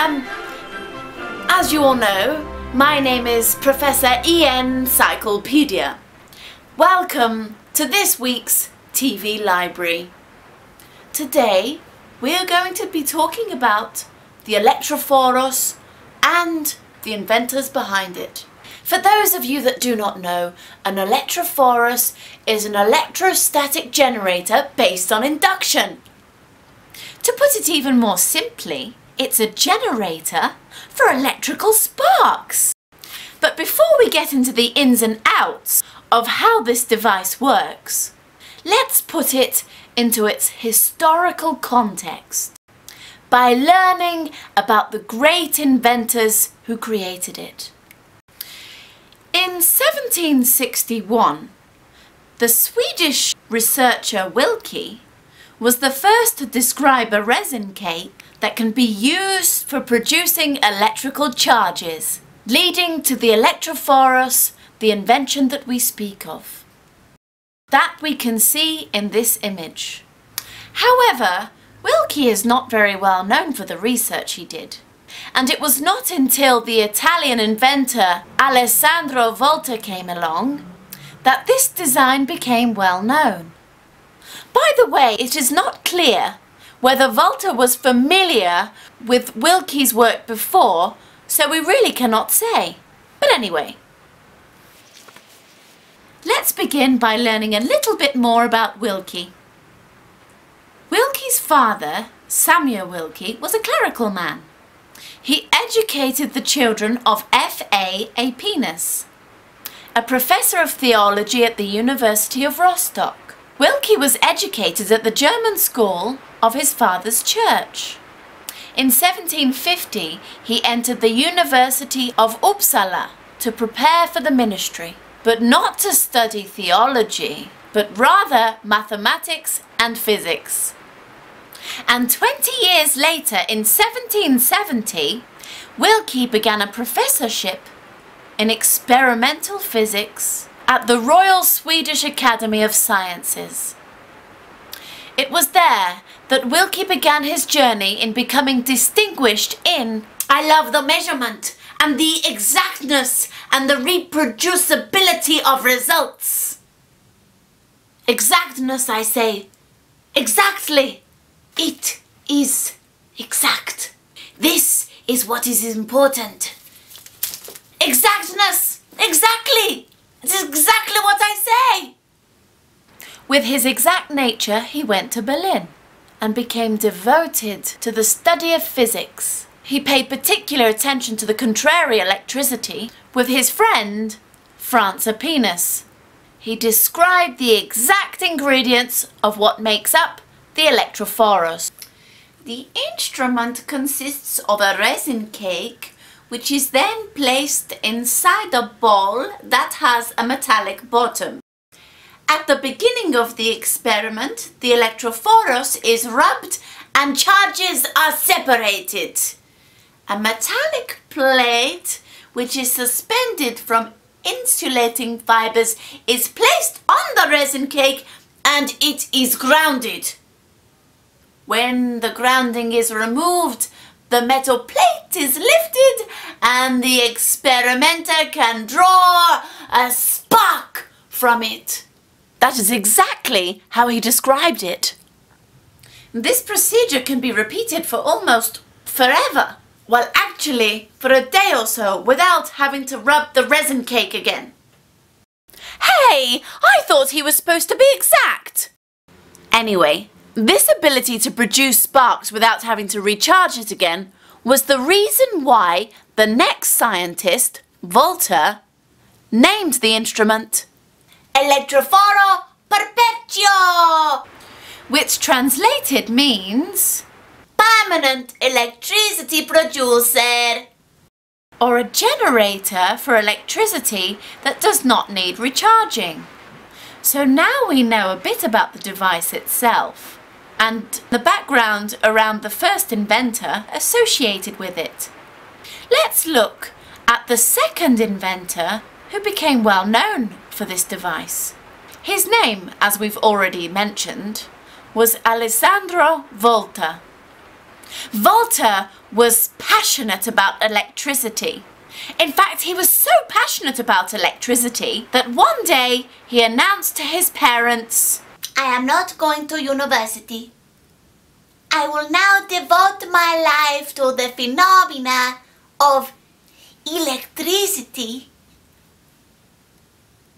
As you all know, my name is Professor Encyclopedia. Welcome to this week's TV Library. Today we are going to be talking about the Electroforus and the inventors behind it. For those of you that do not know, an Electroforus is an electrostatic generator based on induction. To put it even more simply, it's a generator for electrical sparks. But before we get into the ins and outs of how this device works, let's put it into its historical context by learning about the great inventors who created it. In 1761, the Swedish researcher Wilkie was the first to describe a resin cake that can be used for producing electrical charges, leading to the Electroforus, the invention that we speak of. That we can see in this image. However, Wilkie is not very well known for the research he did, and it was not until the Italian inventor Alessandro Volta came along that this design became well known. By the way, it is not clear whether Volta was familiar with Wilkie's work before, so we really cannot say. But anyway, let's begin by learning a little bit more about Wilkie. Wilkie's father, Samuel Wilkie, was a clerical man. He educated the children of F.A. Aepinus, a professor of theology at the University of Rostock. Wilkie was educated at the German school of his father's church. In 1750, he entered the University of Uppsala to prepare for the ministry, but not to study theology, but rather mathematics and physics. And 20 years later, in 1770, Wilkie began a professorship in experimental physics at the Royal Swedish Academy of Sciences. It was there that Wilkie began his journey in becoming distinguished in "I love the measurement and the exactness and the reproducibility of results." Exactness, I say. Exactly. It is exact. This is what is important. Exactness. Exactly. It's exactly what I say. With his exact nature, he went to Berlin and became devoted to the study of physics. He paid particular attention to the contrary electricity with his friend, Franz Aepinus. He described the exact ingredients of what makes up the Electroforus. The instrument consists of a resin cake which is then placed inside a ball that has a metallic bottom. At the beginning of the experiment, the Electroforus is rubbed and charges are separated. A metallic plate, which is suspended from insulating fibers, is placed on the resin cake and it is grounded. When the grounding is removed, the metal plate is lifted and the experimenter can draw a spark from it. That is exactly how he described it. This procedure can be repeated for almost forever. Well, actually, for a day or so without having to rub the resin cake again. Hey, I thought he was supposed to be exact. Anyway, this ability to produce sparks without having to recharge it again was the reason why the next scientist, Volta, named the instrument Electroforus Perpetuo, which translated means permanent electricity producer, or a generator for electricity that does not need recharging. So now we know a bit about the device itself and the background around the first inventor associated with it. Let's look at the second inventor who became well known for this device. His name, as we've already mentioned, was Alessandro Volta. Volta was passionate about electricity. In fact, he was so passionate about electricity that one day he announced to his parents, I am not going to university. I will now devote my life to the phenomena of electricity.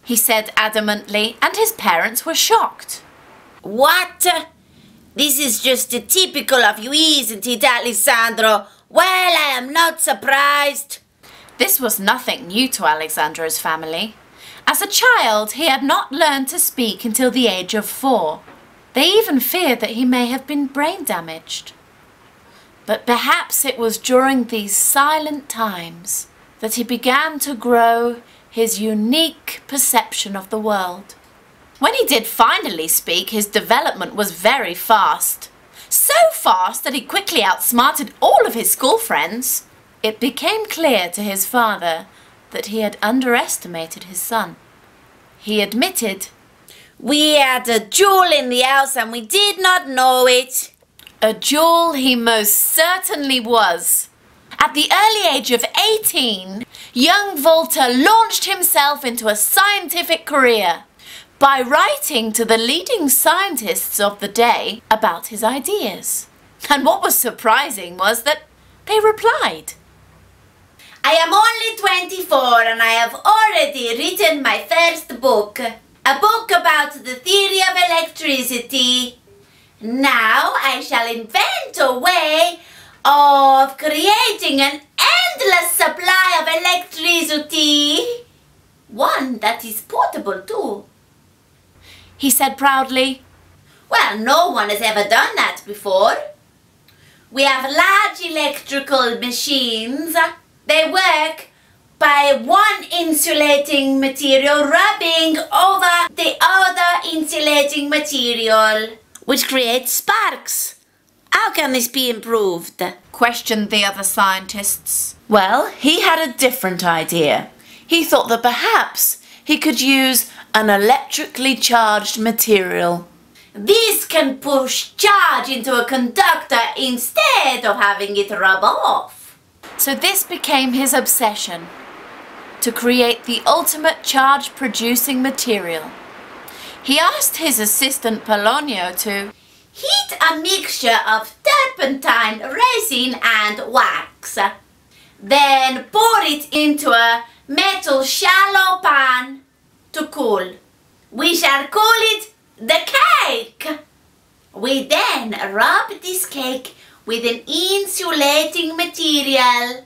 He said adamantly, and his parents were shocked. What? This is just typical of you, isn't it, Alessandro? Well, I am not surprised. This was nothing new to Alessandro's family. As a child, he had not learned to speak until the age of 4. They even feared that he may have been brain damaged. But perhaps it was during these silent times that he began to grow his unique perception of the world. When he did finally speak, his development was very fast. So fast that he quickly outsmarted all of his school friends. It became clear to his father that he had underestimated his son. He admitted, We had a jewel in the house and we did not know it. A jewel he most certainly was. At the early age of 18, young Volta launched himself into a scientific career by writing to the leading scientists of the day about his ideas. And what was surprising was that they replied. I am only 24 and I have already written my first book. A book about the theory of electricity. Now I shall invent a way of creating an endless supply of electricity. One that is portable too. He said proudly, Well, no one has ever done that before. We have large electrical machines. They work by one insulating material rubbing over the other insulating material, which creates sparks. How can this be improved? Questioned the other scientists. Well, he had a different idea. He thought that perhaps he could use an electrically charged material. This can push charge into a conductor instead of having it rub off. So this became his obsession, to create the ultimate charge-producing material. He asked his assistant Polonio to heat a mixture of turpentine, resin and wax. Then pour it into a metal shallow pan to cool. We shall call it the cake. We then rub this cake with an insulating material.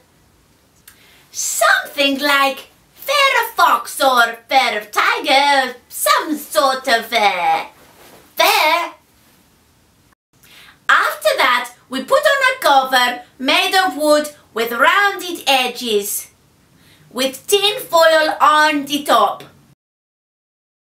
Something like fur of fox or fur of tiger, some sort of fur. After that, we put on a cover made of wood with rounded edges, with tin foil on the top.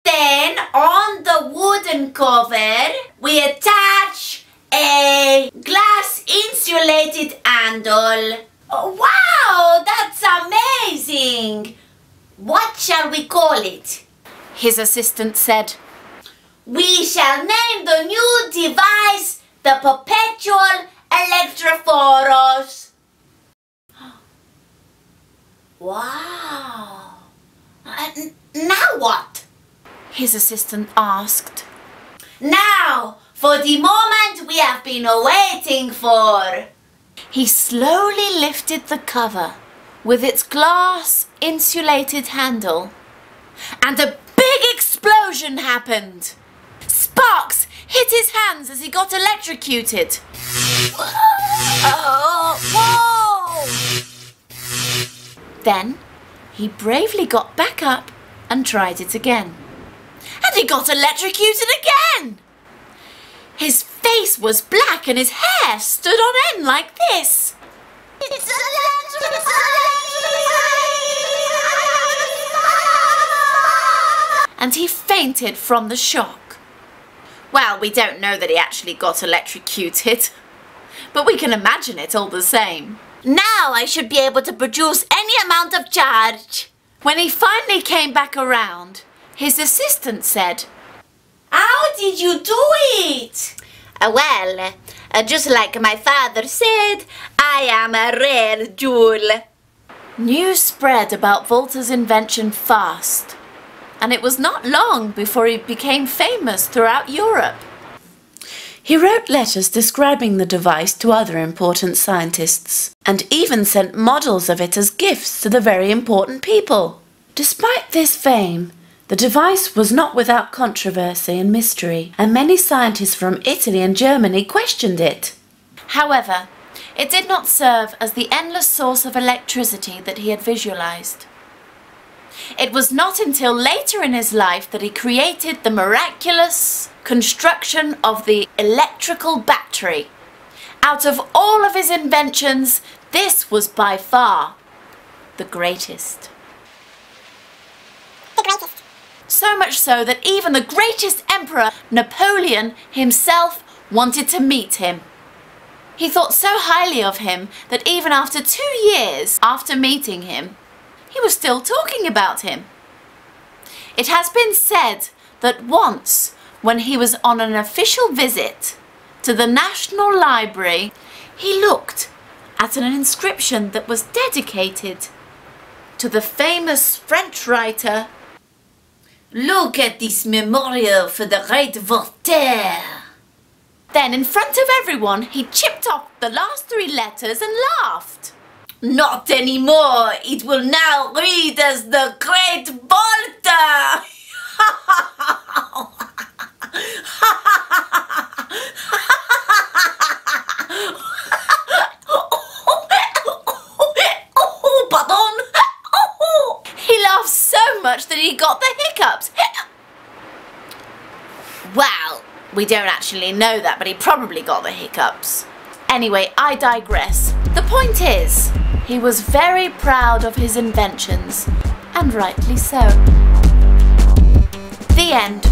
Then, on the wooden cover, we attach a glass insulated handle. Oh, wow, that's amazing! What shall we call it? his assistant said. We shall name the new device the Perpetual Electroforus. Wow! Now what? His assistant asked. Now, for the moment we have been waiting for. He slowly lifted the cover with its glass insulated handle, and a big explosion happened. Sparks hit his hands as he got electrocuted. Whoa! Then he bravely got back up and tried it again. And he got electrocuted again. His face was black and his hair stood on end like this. It's And he fainted from the shock. Well, we don't know that he actually got electrocuted, but we can imagine it all the same. Now I should be able to produce any amount of charge. When he finally came back around, his assistant said, How did you do it? Well, Just like my father said, I am a rare jewel. News spread about Volta's invention fast, and it was not long before he became famous throughout Europe. He wrote letters describing the device to other important scientists, and even sent models of it as gifts to the very important people. Despite this fame, the device was not without controversy and mystery, and many scientists from Italy and Germany questioned it. However, it did not serve as the endless source of electricity that he had visualized. It was not until later in his life that he created the miraculous construction of the electrical battery. Out of all of his inventions, this was by far the greatest. So much so that even the greatest emperor, Napoleon himself, wanted to meet him. He thought so highly of him that even after 2 years after meeting him, he was still talking about him. It has been said that once, when he was on an official visit to the National Library, he looked at an inscription that was dedicated to the famous French writer. Look at this memorial for the great Voltaire. Then, in front of everyone, he chipped off the last 3 letters and laughed. Not anymore. It will now read as the Great Voltaire. Pardon? He laughed so much that he got the hiccups. Well, we don't actually know that, but he probably got the hiccups. Anyway, I digress. The point is, he was very proud of his inventions, and rightly so. The end.